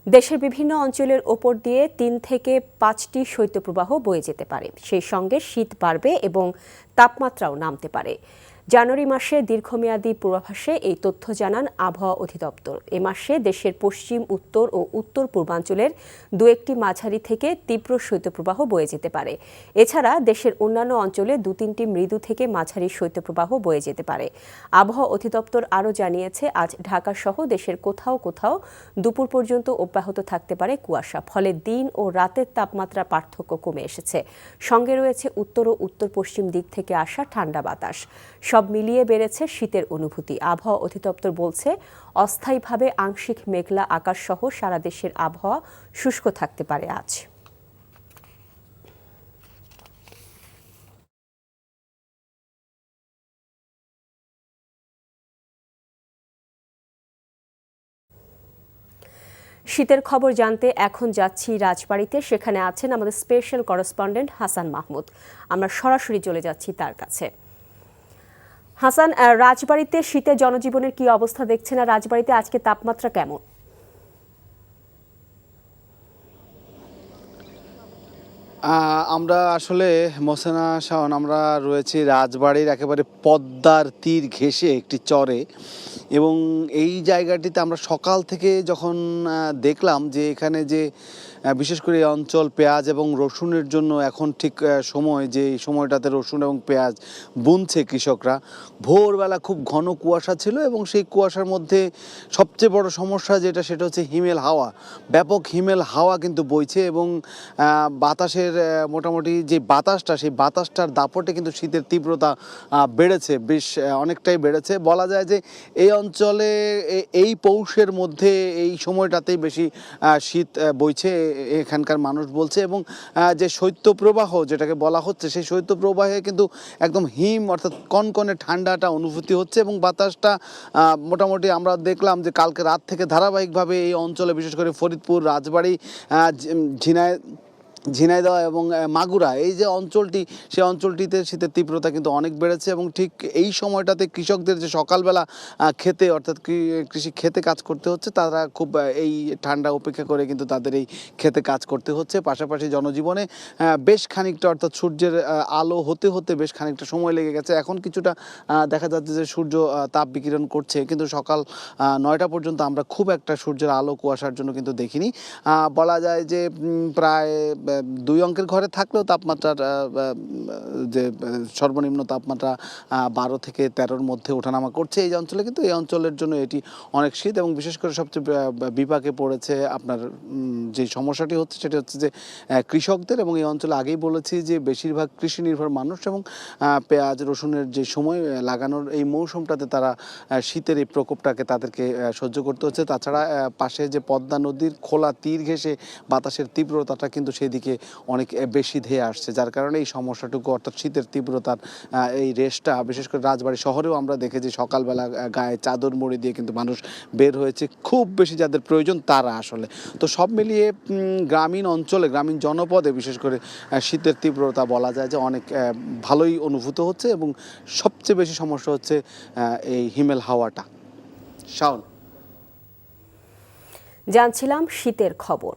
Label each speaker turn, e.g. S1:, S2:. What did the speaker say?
S1: দেশের বিভিন্ন অঞ্চলের ওপর দিয়ে ৩ থেকে ৫টি শৈত্যপ্রবাহ বয়ে যেতে পারে। সেই সঙ্গে শীত বাড়বে এবং তাপমাত্রাও নামতে পারে। জানুয়ারি মাসে দীর্ঘমেয়াদী পূর্বাভাসে এই তথ্য জানান আবহাওয়া অধিদপ্তর। এ মাসে দেশের পশ্চিম, উত্তর ও উত্তর পূর্বাঞ্চলের দু একটি মাঝারি থেকে তীব্র শৈত্যপ্রবাহ বয়ে যেতে পারে। এছাড়া দেশের অন্যান্য অঞ্চলে ২-৩টি মৃদু থেকে মাঝারি শৈত্যপ্রবাহ বয়ে যেতে পারে। আবহাওয়া অধিদপ্তর আরও জানিয়েছে, আজ ঢাকা সহ দেশের কোথাও কোথাও দুপুর পর্যন্ত অব্যাহত থাকতে পারে কুয়াশা। ফলে দিন ও রাতের তাপমাত্রা পার্থক্য কমে এসেছে। সঙ্গে রয়েছে উত্তর ও উত্তর পশ্চিম দিক থেকে আসা ঠান্ডা বাতাস। সব মিলিয়ে বেড়েছে শীতের অনুভূতি। আবহাওয়া অধিদপ্তর বলছে, অস্থায়ীভাবে আংশিক মেঘলা আকাশ সহ সারা দেশের আবহাওয়া শুষ্ক থাকতে পারে আজ। শীতের খবর জানতে এখন যাচ্ছি রাজবাড়ীতে। সেখানে আছেন আমাদের স্পেশাল করেসপন্ডেন্ট হাসান মাহমুদ। আমরা সরাসরি চলে যাচ্ছি তার কাছে। হাসান, রাজবাড়ীতে শীতের জনজীবনের কি অবস্থা দেখছেন, আর রাজবাড়ীতে আজকে তাপমাত্রা কেমন?
S2: আমরা আসলে মোহসেনা শাওন, আমরা রয়েছি রাজবাড়ির একেবারে পদ্মার তীর ঘেঁষে একটি চরে, এবং এই জায়গাটিতে আমরা সকাল থেকে যখন দেখলাম যে এখানে যে বিশেষ করে এই অঞ্চল পেঁয়াজ এবং রসুনের জন্য এখন ঠিক সময়, যে এই সময়টাতে রসুন এবং পেঁয়াজ বুনছে কৃষকরা, ভোরবেলা খুব ঘন কুয়াশা ছিল এবং সেই কুয়াশার মধ্যে সবচেয়ে বড় সমস্যা যেটা, সেটা হচ্ছে হিমেল হাওয়া। ব্যাপক হিমেল হাওয়া কিন্তু বইছে এবং বাতাসের মোটামুটি যে বাতাসটা, সেই বাতাসটার দাপটে কিন্তু শীতের তীব্রতা বেড়েছে, বেশ অনেকটাই বেড়েছে। বলা যায় যে এই অঞ্চলে এই পৌষের মধ্যে এই সময়টাতেই বেশি শীত বইছে এখানকার মানুষ বলছে, এবং যে শৈত্যপ্রবাহ যেটাকে বলা হচ্ছে, সেই শৈত্যপ্রবাহে কিন্তু একদম হিম অর্থাৎ কনকনে ঠান্ডাটা অনুভূতি হচ্ছে, এবং বাতাসটা মোটামুটি আমরা দেখলাম যে কালকে রাত থেকে ধারাবাহিকভাবে এই অঞ্চলে, বিশেষ করে ফরিদপুর, রাজবাড়ী, ঝিনাইদহ এবং মাগুরা, এই যে অঞ্চলটি, সেই অঞ্চলটিতে শীতের তীব্রতা কিন্তু অনেক বেড়েছে। এবং ঠিক এই সময়টাতে কৃষকদের যে সকালবেলা খেতে, অর্থাৎ কৃষি খেতে কাজ করতে হচ্ছে, তারা খুব এই ঠান্ডা উপেক্ষা করে কিন্তু তাদের এই খেতে কাজ করতে হচ্ছে। পাশাপাশি জনজীবনে বেশ খানিকটা, অর্থাৎ সূর্যের আলো হতে হতে বেশ খানিকটা সময় লেগে গেছে। এখন কিছুটা দেখা যাচ্ছে যে সূর্য তাপ বিকিরণ করছে, কিন্তু সকাল 9টা পর্যন্ত আমরা খুব একটা সূর্যের আলো কুয়াশার জন্য কিন্তু দেখিনি। বলা যায় যে প্রায় 2 অঙ্কের ঘরে থাকলেও তাপমাত্রার যে সর্বনিম্ন তাপমাত্রা 12 থেকে 13-র মধ্যে ওঠানামা করছে এই অঞ্চলে। কিন্তু এই অঞ্চলের জন্য এটি অনেক শীত, এবং বিশেষ করে সবচেয়ে বিপাকে পড়েছে আপনার যে সমস্যাটি হচ্ছে, সেটি হচ্ছে যে কৃষকদের। এবং এই অঞ্চলে আগেই বলেছি যে বেশিরভাগ কৃষি নির্ভর মানুষ, এবং পেঁয়াজ রসুনের যে সময় লাগানোর এই মৌসুমটাতে তারা শীতের এই প্রকোপটাকে তাদেরকে সহ্য করতে হচ্ছে। তাছাড়া পাশে যে পদ্মা নদীর খোলা তীর ঘেঁষে বাতাসের তীব্রতাটা কিন্তু সেদিকে অনেক বেশি ধেয়ে আসছে, যার কারণে এই সমস্যাটুকু, অর্থাৎ শীতের তীব্রতার এই রেশটা, বিশেষ করে রাজবাড়ী শহরেও আমরা দেখেছি সকালবেলা গায়ে চাদর মুড়ি দিয়ে কিন্তু মানুষ বের হয়েছে, খুব বেশি যাদের প্রয়োজন তারা আসলে। তো সব মিলিয়ে গ্রামীণ অঞ্চলে, গ্রামীণ জনপদে বিশেষ করে শীতের তীব্রতা বলা যায় যে অনেক ভালোই অনুভূত হচ্ছে, এবং সবচেয়ে বেশি সমস্যা হচ্ছে এই হিমেল হাওয়াটা। শাওন,
S1: জানছিলাম শীতের খবর।